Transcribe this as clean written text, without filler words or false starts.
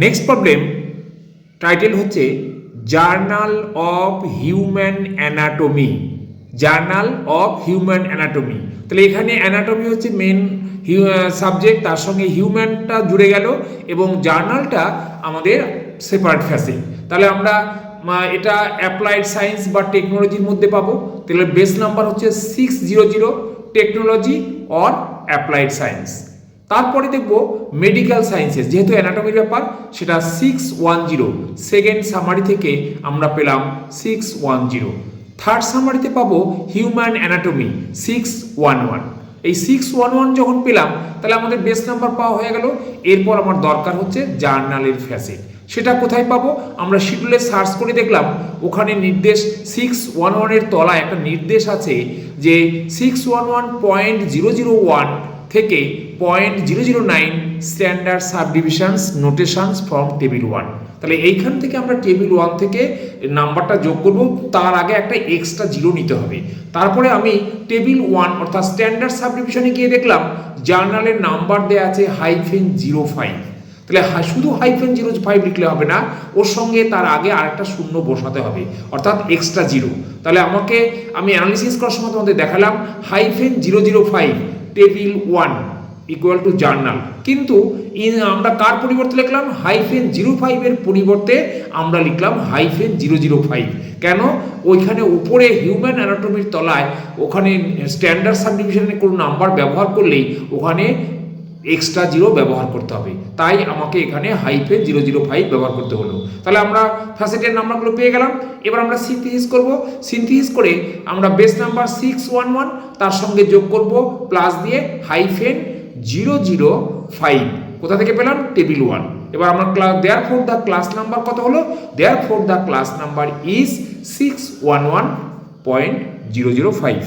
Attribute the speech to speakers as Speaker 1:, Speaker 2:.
Speaker 1: Next problem title হচ্ছে journal of human anatomy. Journal of human anatomy, তাহলে এখানে anatomy হচ্ছে মেন সাবজেক্ট, তার সঙ্গে হিউম্যানটা জুড়ে গেল এবং জার্নালটা আমাদের সেপারেট ফ্যাসিল। তাহলে আমরা এটা অ্যাপ্লাইড সায়েন্স বা টেকনোলজির মধ্যে পাবো। তাহলে বেস নাম্বার হচ্ছে 600, টেকনোলজি অর অ্যাপ্লাইড সায়েন্স। তারপরে দেখব মেডিকেল সায়েন্সেস, যেহেতু অ্যানাটমির ব্যাপার সেটা 610, সেকেন্ড সামারি থেকে আমরা পেলাম 610। থার্ড সামারিতে পাবো হিউম্যান অ্যানাটমি 611। এই 611 যখন পেলাম তাহলে আমাদের বেস নাম্বার পাওয়া হয়ে গেল। এরপর আমার দরকার হচ্ছে জার্নালের ফ্যাসিল। সেটা কোথায় পাবো? আমরা শিডিউলে সার্চ করে দেখলাম, ওখানে নির্দেশ 611 এর তলায় একটা নির্দেশ আছে যে 611.001 থেকে 0.009 স্ট্যান্ডার্ড সাবডিভিশনস নোটেশনস ফ্রম টেবিল 1। তাহলে এইখান থেকে আমরা টেবিল 1 থেকে নাম্বারটা যোগ করব, তার আগে একটা এক্সট্রা জিরো নিতে হবে। তারপরে আমি টেবিল 1 অর্থাৎ স্ট্যান্ডার্ড সাবডিভিশনে গিয়ে দেখলাম জার্নালের নাম্বার দেওয়া আছে -05। তাহলে শুধু -05 লিখলে হবে না, ওর সঙ্গে তার আগে আরেকটা শূন্য বসাতে হবে, অর্থাৎ এক্সট্রা জিরো। তাহলে আমি অ্যানালিসিস করার সময় তোমাদের দেখালাম -005 টেবিল 1 ইকুয়াল টু জার্নাল, কিন্তু আমরা কার পরিবর্তে লিখলাম? -05 এর পরিবর্তে আমরা লিখলাম -005। কেন? ওইখানে উপরে হিউম্যান অ্যানাটমির তলায় ওখানে স্ট্যান্ডার্ড সাবডিভিশনের কোনো নাম্বার ব্যবহার করলেই ওখানে এক্সট্রা জিরো ব্যবহার করতে হবে, তাই আমাকে এখানে -005 ব্যবহার করতে হলো। তাহলে আমরা ফ্যাসিলিটির নাম্বারগুলো পেয়ে গেলাম। এবার আমরা সিনথেসিস করব। সিনথেসিস করে আমরা বেস নাম্বার 611 তার সঙ্গে যোগ করব প্লাস দিয়ে -005। কোথা থেকে পেলাম? টেবিল 1। এবার আমরা দেয়ারফর দ্য ক্লাস নাম্বার কত হলো? Therefore the class number is 611.005।